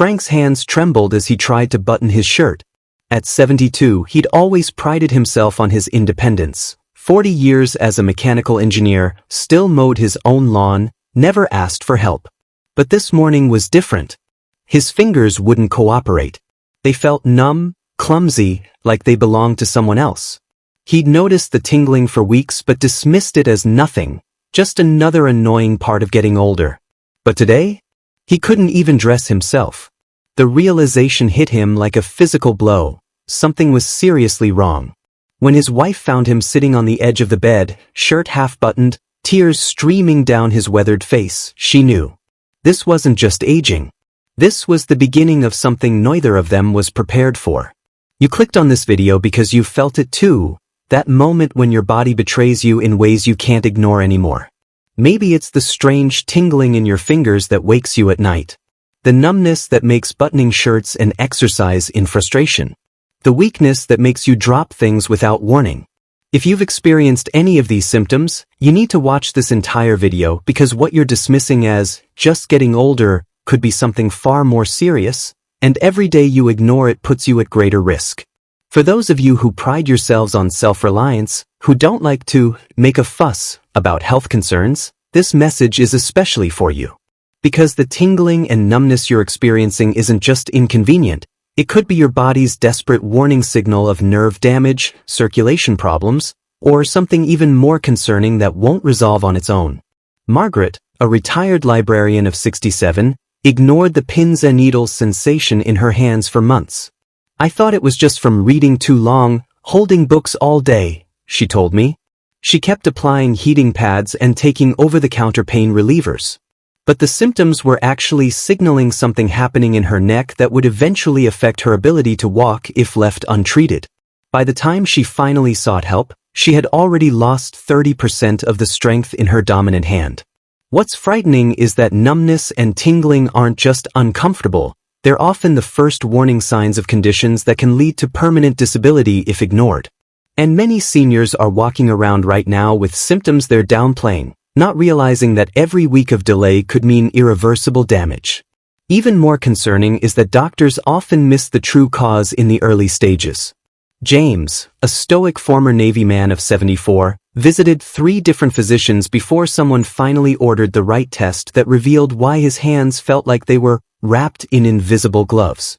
Frank's hands trembled as he tried to button his shirt. At 72, he'd always prided himself on his independence. 40 years as a mechanical engineer, still mowed his own lawn, never asked for help. But this morning was different. His fingers wouldn't cooperate. They felt numb, clumsy, like they belonged to someone else. He'd noticed the tingling for weeks but dismissed it as nothing, just another annoying part of getting older. But today? He couldn't even dress himself. The realization hit him like a physical blow. Something was seriously wrong. When his wife found him sitting on the edge of the bed, shirt half-buttoned, tears streaming down his weathered face, she knew. This wasn't just aging. This was the beginning of something neither of them was prepared for. You clicked on this video because you felt it too, that moment when your body betrays you in ways you can't ignore anymore. Maybe it's the strange tingling in your fingers that wakes you at night. The numbness that makes buttoning shirts an exercise in frustration. The weakness that makes you drop things without warning. If you've experienced any of these symptoms, you need to watch this entire video because what you're dismissing as just getting older could be something far more serious, and every day you ignore it puts you at greater risk. For those of you who pride yourselves on self-reliance, who don't like to make a fuss about health concerns, this message is especially for you. Because the tingling and numbness you're experiencing isn't just inconvenient, it could be your body's desperate warning signal of nerve damage, circulation problems, or something even more concerning that won't resolve on its own. Margaret, a retired librarian of 67, ignored the pins and needles sensation in her hands for months. "I thought it was just from reading too long, holding books all day," she told me. She kept applying heating pads and taking over-the-counter pain relievers. But the symptoms were actually signaling something happening in her neck that would eventually affect her ability to walk if left untreated. By the time she finally sought help, she had already lost 30% of the strength in her dominant hand. What's frightening is that numbness and tingling aren't just uncomfortable, they're often the first warning signs of conditions that can lead to permanent disability if ignored. And many seniors are walking around right now with symptoms they're downplaying, not realizing that every week of delay could mean irreversible damage. Even more concerning is that doctors often miss the true cause in the early stages. James, a stoic former Navy man of 74, visited 3 different physicians before someone finally ordered the right test that revealed why his hands felt like they were wrapped in invisible gloves.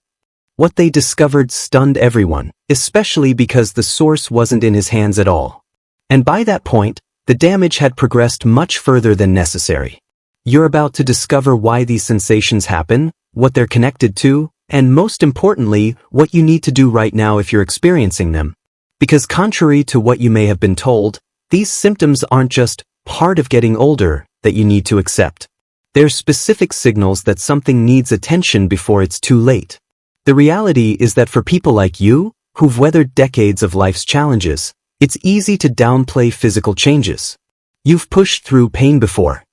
What they discovered stunned everyone, especially because the source wasn't in his hands at all. And by that point, the damage had progressed much further than necessary. You're about to discover why these sensations happen, what they're connected to, and most importantly, what you need to do right now if you're experiencing them. Because contrary to what you may have been told, these symptoms aren't just part of getting older that you need to accept. They're specific signals that something needs attention before it's too late. The reality is that for people like you, who've weathered decades of life's challenges, it's easy to downplay physical changes. You've pushed through pain before.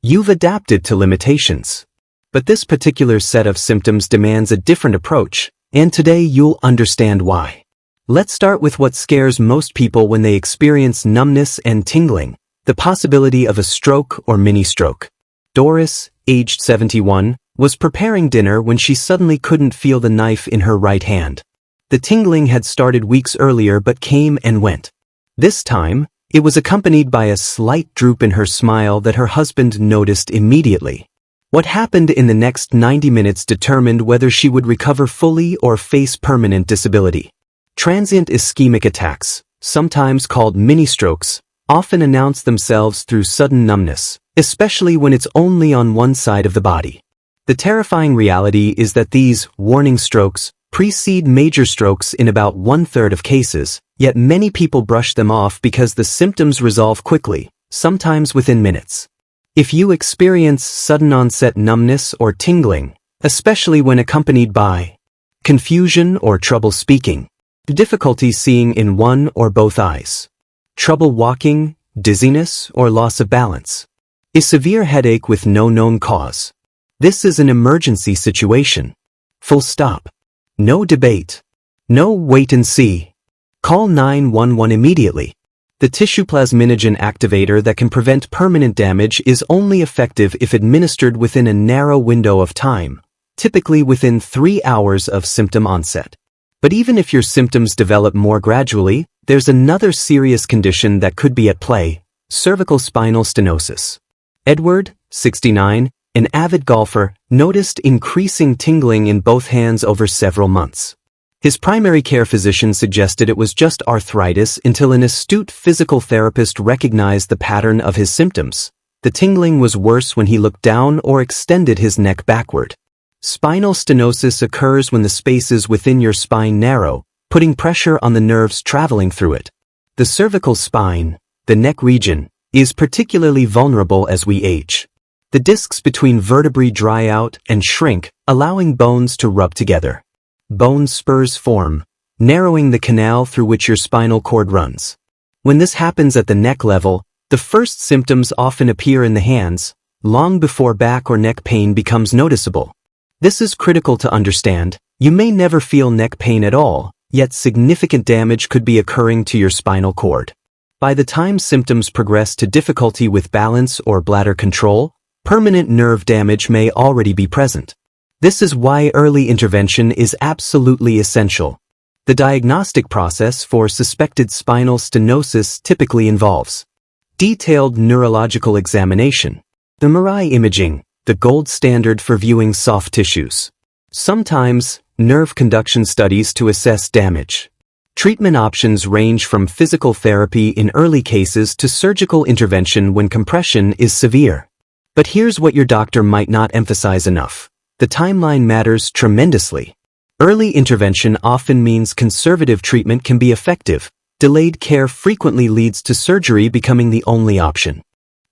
You've adapted to limitations. But this particular set of symptoms demands a different approach, and today you'll understand why. Let's start with what scares most people when they experience numbness and tingling, the possibility of a stroke or mini-stroke. Doris, aged 71, was preparing dinner when she suddenly couldn't feel the knife in her right hand. The tingling had started weeks earlier but came and went. This time, it was accompanied by a slight droop in her smile that her husband noticed immediately. What happened in the next 90 minutes determined whether she would recover fully or face permanent disability. Transient ischemic attacks, sometimes called mini-strokes, often announce themselves through sudden numbness, especially when it's only on one side of the body. The terrifying reality is that these warning strokes precede major strokes in about 1/3 of cases, yet many people brush them off because the symptoms resolve quickly, sometimes within minutes. If you experience sudden onset numbness or tingling, especially when accompanied by confusion or trouble speaking, difficulty seeing in one or both eyes, trouble walking, dizziness, or loss of balance, a severe headache with no known cause, this is an emergency situation. Full stop. No debate. No wait and see. Call 911 immediately. The tissue plasminogen activator that can prevent permanent damage is only effective if administered within a narrow window of time, typically within 3 hours of symptom onset. But even if your symptoms develop more gradually, there's another serious condition that could be at play: cervical spinal stenosis. Edward, 69, an avid golfer, noticed increasing tingling in both hands over several months. His primary care physician suggested it was just arthritis until an astute physical therapist recognized the pattern of his symptoms. The tingling was worse when he looked down or extended his neck backward. Spinal stenosis occurs when the spaces within your spine narrow, putting pressure on the nerves traveling through it. The cervical spine, the neck region, is particularly vulnerable as we age. The discs between vertebrae dry out and shrink, allowing bones to rub together. Bone spurs form, narrowing the canal through which your spinal cord runs. When this happens at the neck level, the first symptoms often appear in the hands, long before back or neck pain becomes noticeable. This is critical to understand. You may never feel neck pain at all, yet significant damage could be occurring to your spinal cord. By the time symptoms progress to difficulty with balance or bladder control, permanent nerve damage may already be present. This is why early intervention is absolutely essential. The diagnostic process for suspected spinal stenosis typically involves detailed neurological examination, the MRI imaging, the gold standard for viewing soft tissues. Sometimes, nerve conduction studies to assess damage. Treatment options range from physical therapy in early cases to surgical intervention when compression is severe. But here's what your doctor might not emphasize enough. The timeline matters tremendously. Early intervention often means conservative treatment can be effective. Delayed care frequently leads to surgery becoming the only option.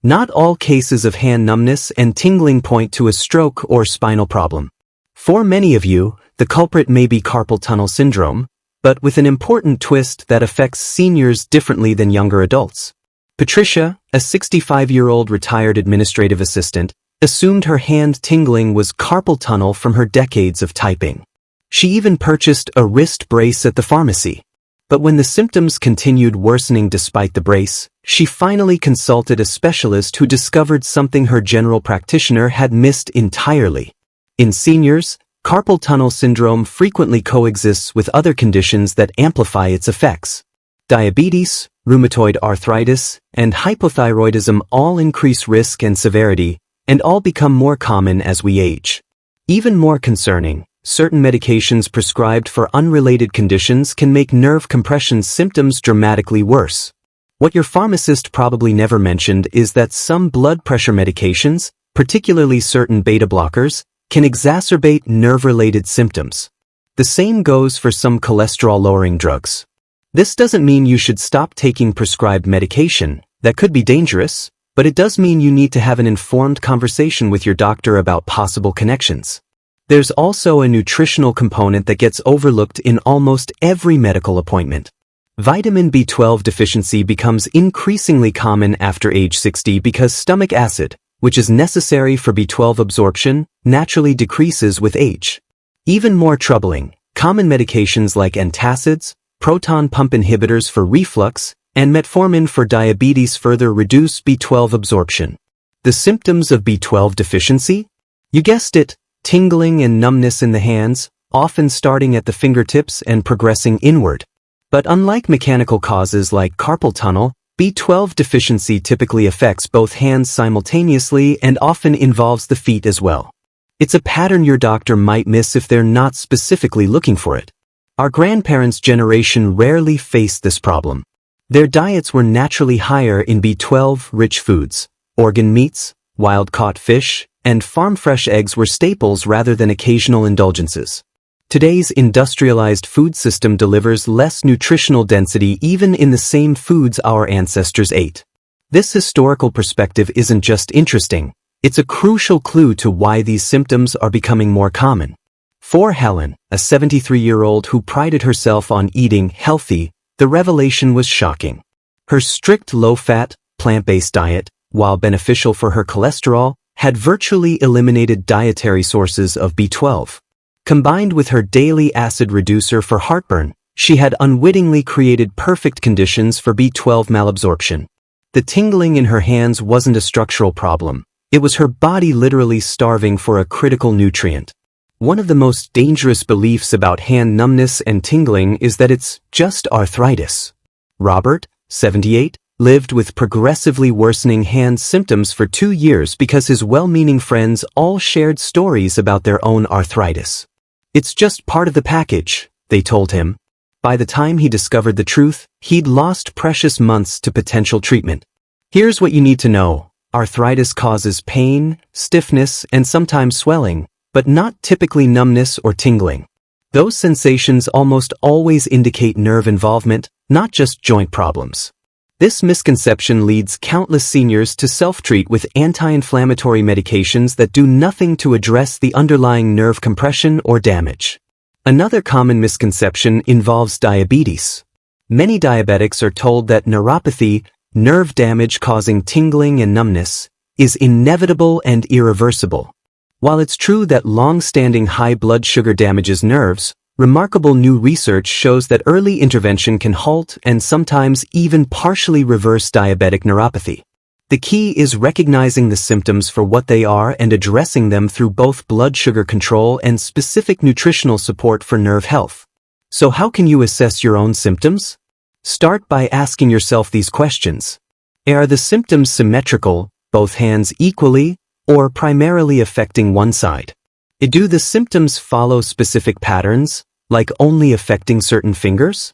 Not all cases of hand numbness and tingling point to a stroke or spinal problem. For many of you, the culprit may be carpal tunnel syndrome, but with an important twist that affects seniors differently than younger adults. Patricia, a 65-year-old retired administrative assistant, assumed her hand tingling was carpal tunnel from her decades of typing. She even purchased a wrist brace at the pharmacy. But when the symptoms continued worsening despite the brace, she finally consulted a specialist who discovered something her general practitioner had missed entirely. In seniors, carpal tunnel syndrome frequently coexists with other conditions that amplify its effects. Diabetes, rheumatoid arthritis, and hypothyroidism all increase risk and severity, and all become more common as we age. Even more concerning, certain medications prescribed for unrelated conditions can make nerve compression symptoms dramatically worse. What your pharmacist probably never mentioned is that some blood pressure medications, particularly certain beta blockers, can exacerbate nerve-related symptoms. The same goes for some cholesterol-lowering drugs. This doesn't mean you should stop taking prescribed medication. That could be dangerous, but it does mean you need to have an informed conversation with your doctor about possible connections. There's also a nutritional component that gets overlooked in almost every medical appointment. Vitamin B12 deficiency becomes increasingly common after age 60 because stomach acid, which is necessary for B12 absorption, naturally decreases with age. Even more troubling, common medications like antacids, proton pump inhibitors for reflux, and metformin for diabetes further reduce B12 absorption. The symptoms of B12 deficiency? You guessed it, tingling and numbness in the hands, often starting at the fingertips and progressing inward. But unlike mechanical causes like carpal tunnel, B12 deficiency typically affects both hands simultaneously and often involves the feet as well. It's a pattern your doctor might miss if they're not specifically looking for it. Our grandparents' generation rarely faced this problem. Their diets were naturally higher in B12-rich foods. Organ meats, wild-caught fish, and farm-fresh eggs were staples rather than occasional indulgences. Today's industrialized food system delivers less nutritional density even in the same foods our ancestors ate. This historical perspective isn't just interesting, it's a crucial clue to why these symptoms are becoming more common. For Helen, a 73-year-old who prided herself on eating healthy, the revelation was shocking. Her strict low-fat, plant-based diet, while beneficial for her cholesterol, had virtually eliminated dietary sources of B12. Combined with her daily acid reducer for heartburn, she had unwittingly created perfect conditions for B12 malabsorption. The tingling in her hands wasn't a structural problem. It was her body literally starving for a critical nutrient. One of the most dangerous beliefs about hand numbness and tingling is that it's just arthritis. Robert, 78, lived with progressively worsening hand symptoms for 2 years because his well-meaning friends all shared stories about their own arthritis. It's just part of the package, they told him. By the time he discovered the truth, he'd lost precious months to potential treatment. Here's what you need to know. Arthritis causes pain, stiffness, and sometimes swelling, but not typically numbness or tingling. Those sensations almost always indicate nerve involvement, not just joint problems. This misconception leads countless seniors to self-treat with anti-inflammatory medications that do nothing to address the underlying nerve compression or damage. Another common misconception involves diabetes. Many diabetics are told that neuropathy, nerve damage causing tingling and numbness, is inevitable and irreversible. While it's true that long-standing high blood sugar damages nerves, remarkable new research shows that early intervention can halt and sometimes even partially reverse diabetic neuropathy. The key is recognizing the symptoms for what they are and addressing them through both blood sugar control and specific nutritional support for nerve health. So how can you assess your own symptoms? Start by asking yourself these questions. Are the symptoms symmetrical, both hands equally, or primarily affecting one side? Do the symptoms follow specific patterns, like only affecting certain fingers?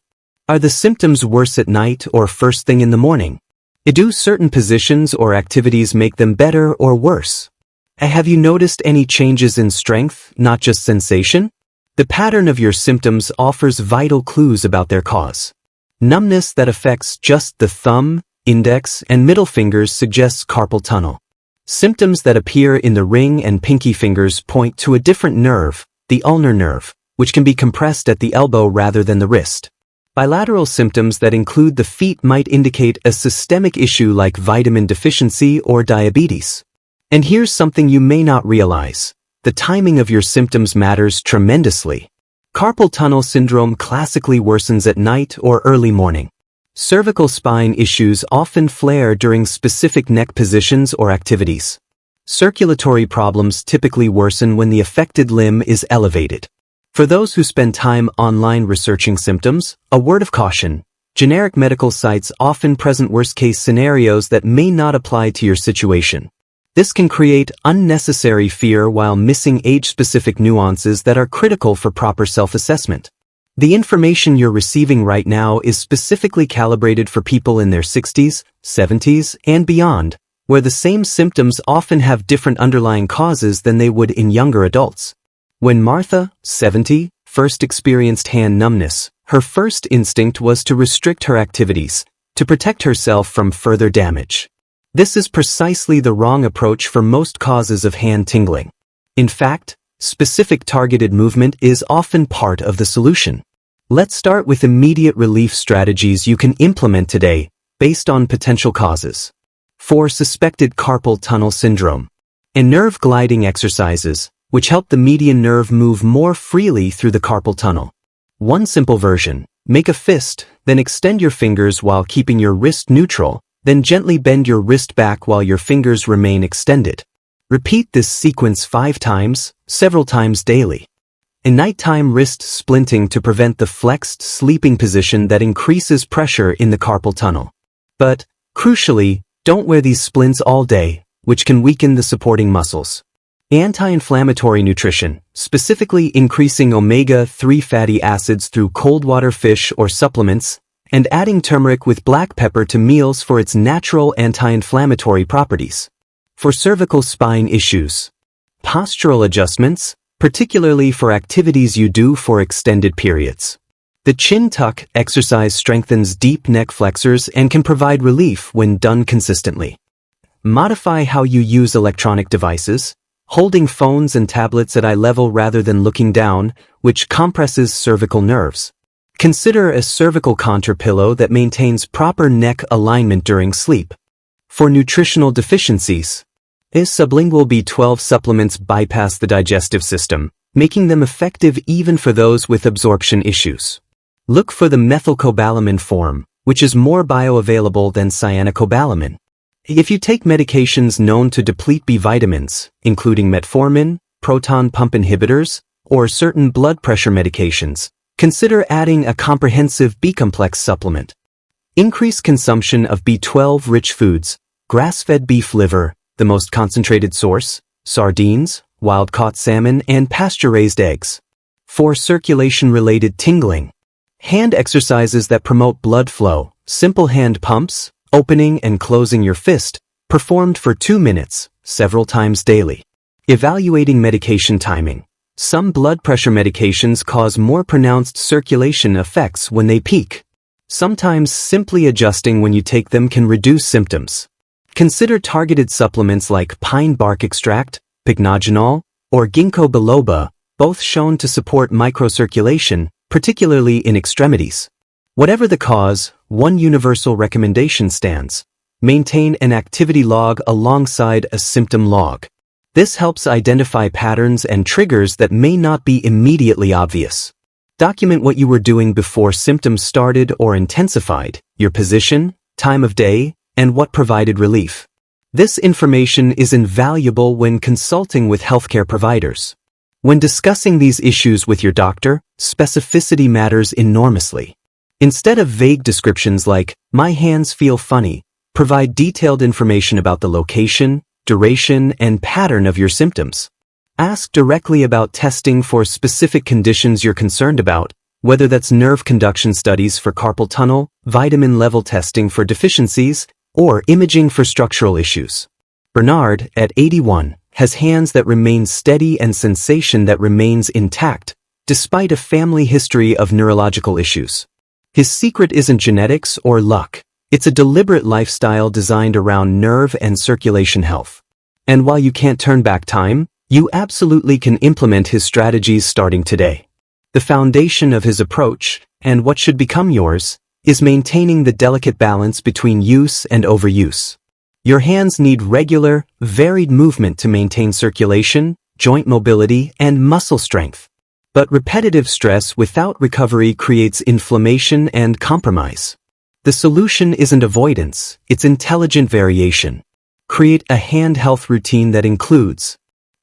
Are the symptoms worse at night or first thing in the morning? Do certain positions or activities make them better or worse? Have you noticed any changes in strength, not just sensation? The pattern of your symptoms offers vital clues about their cause. Numbness that affects just the thumb, index, and middle fingers suggests carpal tunnel. Symptoms that appear in the ring and pinky fingers point to a different nerve, the ulnar nerve, which can be compressed at the elbow rather than the wrist. Bilateral symptoms that include the feet might indicate a systemic issue like vitamin deficiency or diabetes. And here's something you may not realize. The timing of your symptoms matters tremendously. Carpal tunnel syndrome classically worsens at night or early morning. Cervical spine issues often flare during specific neck positions or activities. Circulatory problems typically worsen when the affected limb is elevated. For those who spend time online researching symptoms, a word of caution. Generic medical sites often present worst-case scenarios that may not apply to your situation. This can create unnecessary fear while missing age-specific nuances that are critical for proper self-assessment. The information you're receiving right now is specifically calibrated for people in their 60s, 70s, and beyond, where the same symptoms often have different underlying causes than they would in younger adults. When Martha, 70, first experienced hand numbness, her first instinct was to restrict her activities, to protect herself from further damage. This is precisely the wrong approach for most causes of hand tingling. In fact, specific targeted movement is often part of the solution. Let's start with immediate relief strategies you can implement today, based on potential causes. For suspected carpal tunnel syndrome, and nerve gliding exercises, which help the median nerve move more freely through the carpal tunnel. One simple version: make a fist, then extend your fingers while keeping your wrist neutral, then gently bend your wrist back while your fingers remain extended. Repeat this sequence 5 times, several times daily. In nighttime wrist splinting to prevent the flexed sleeping position that increases pressure in the carpal tunnel. But, crucially, don't wear these splints all day, which can weaken the supporting muscles. Anti-inflammatory nutrition, specifically increasing omega-3 fatty acids through cold water fish or supplements, and adding turmeric with black pepper to meals for its natural anti-inflammatory properties. For cervical spine issues, postural adjustments, particularly for activities you do for extended periods. The chin tuck exercise strengthens deep neck flexors and can provide relief when done consistently. Modify how you use electronic devices, holding phones and tablets at eye level rather than looking down, which compresses cervical nerves. Consider a cervical contour pillow that maintains proper neck alignment during sleep. For nutritional deficiencies, sublingual B12 supplements bypass the digestive system, making them effective even for those with absorption issues. Look for the methylcobalamin form, which is more bioavailable than cyanocobalamin. If you take medications known to deplete B vitamins, including metformin, proton pump inhibitors, or certain blood pressure medications, consider adding a comprehensive B-complex supplement. Increase consumption of B12-rich foods, grass-fed beef liver, the most concentrated source, sardines, wild-caught salmon, and pasture-raised eggs. For circulation-related tingling, hand exercises that promote blood flow, simple hand pumps, opening and closing your fist, performed for 2 minutes, several times daily. Evaluating medication timing. Some blood pressure medications cause more pronounced circulation effects when they peak. Sometimes simply adjusting when you take them can reduce symptoms. Consider targeted supplements like pine bark extract, pycnogenol, or ginkgo biloba, both shown to support microcirculation, particularly in extremities. Whatever the cause, one universal recommendation stands. Maintain an activity log alongside a symptom log. This helps identify patterns and triggers that may not be immediately obvious. Document what you were doing before symptoms started or intensified, your position, time of day, and what provided relief. This information is invaluable when consulting with healthcare providers. When discussing these issues with your doctor, specificity matters enormously. Instead of vague descriptions like, "My hands feel funny," provide detailed information about the location, duration, and pattern of your symptoms. Ask directly about testing for specific conditions you're concerned about, whether that's nerve conduction studies for carpal tunnel, vitamin level testing for deficiencies, or imaging for structural issues. Bernard, at 81, has hands that remain steady and sensation that remains intact, despite a family history of neurological issues. His secret isn't genetics or luck. It's a deliberate lifestyle designed around nerve and circulation health. And while you can't turn back time, you absolutely can implement his strategies starting today. The foundation of his approach, and what should become yours, is maintaining the delicate balance between use and overuse. Your hands need regular, varied movement to maintain circulation, joint mobility, and muscle strength. But repetitive stress without recovery creates inflammation and compromise. The solution isn't avoidance, it's intelligent variation. Create a hand health routine that includes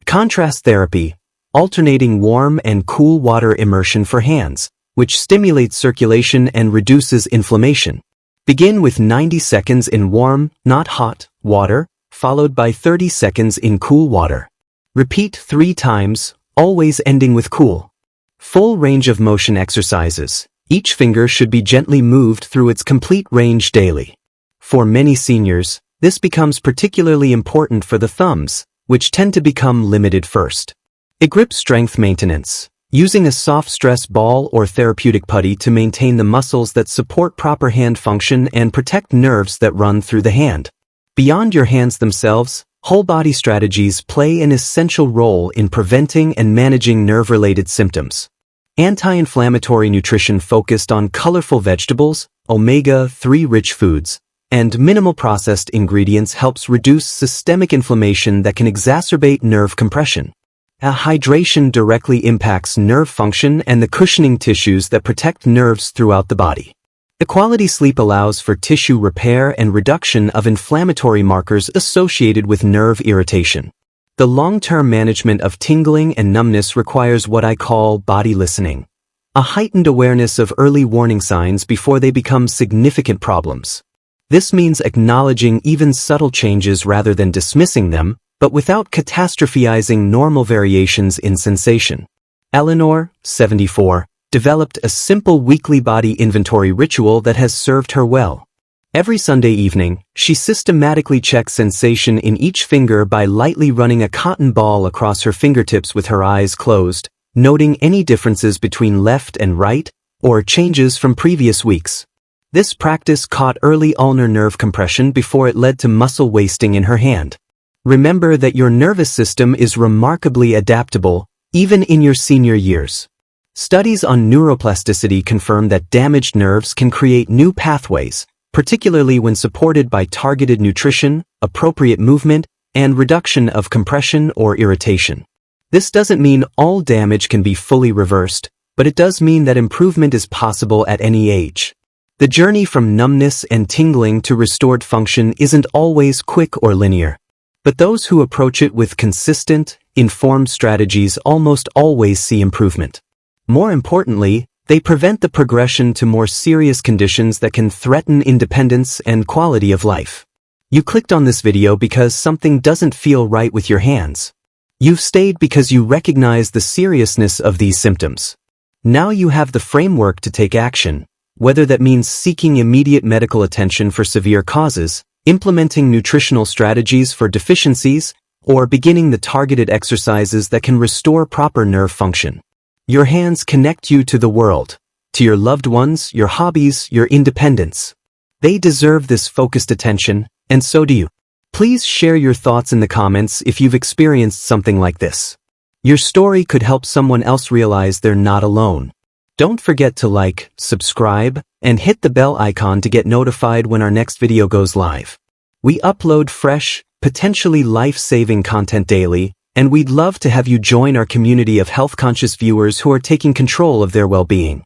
contrast therapy, alternating warm and cool water immersion for hands, which stimulates circulation and reduces inflammation. Begin with 90 seconds in warm, not hot, water, followed by 30 seconds in cool water. Repeat 3 times, always ending with cool. Full range of motion exercises. Each finger should be gently moved through its complete range daily. For many seniors, this becomes particularly important for the thumbs, which tend to become limited first. A grip strength maintenance. Using a soft stress ball or therapeutic putty to maintain the muscles that support proper hand function and protect nerves that run through the hand. Beyond your hands themselves, whole body strategies play an essential role in preventing and managing nerve-related symptoms. Anti-inflammatory nutrition focused on colorful vegetables, omega-3 rich foods, and minimal processed ingredients helps reduce systemic inflammation that can exacerbate nerve compression. Hydration directly impacts nerve function and the cushioning tissues that protect nerves throughout the body. The quality sleep allows for tissue repair and reduction of inflammatory markers associated with nerve irritation. The long-term management of tingling and numbness requires what I call body listening, a heightened awareness of early warning signs before they become significant problems. This means acknowledging even subtle changes rather than dismissing them, but without catastrophizing normal variations in sensation. Eleanor, 74, developed a simple weekly body inventory ritual that has served her well. Every Sunday evening, she systematically checks sensation in each finger by lightly running a cotton ball across her fingertips with her eyes closed, noting any differences between left and right, or changes from previous weeks. This practice caught early ulnar nerve compression before it led to muscle wasting in her hand. Remember that your nervous system is remarkably adaptable, even in your senior years. Studies on neuroplasticity confirm that damaged nerves can create new pathways, particularly when supported by targeted nutrition, appropriate movement, and reduction of compression or irritation. This doesn't mean all damage can be fully reversed, but it does mean that improvement is possible at any age. The journey from numbness and tingling to restored function isn't always quick or linear, but those who approach it with consistent, informed strategies almost always see improvement. More importantly, they prevent the progression to more serious conditions that can threaten independence and quality of life. You clicked on this video because something doesn't feel right with your hands. You've stayed because you recognize the seriousness of these symptoms. Now you have the framework to take action, whether that means seeking immediate medical attention for severe causes, implementing nutritional strategies for deficiencies, or beginning the targeted exercises that can restore proper nerve function. Your hands connect you to the world, to your loved ones, your hobbies, your independence. They deserve this focused attention, and so do you. Please share your thoughts in the comments if you've experienced something like this. Your story could help someone else realize they're not alone. Don't forget to like, subscribe, and hit the bell icon to get notified when our next video goes live. We upload fresh, potentially life-saving content daily, and we'd love to have you join our community of health-conscious viewers who are taking control of their well-being.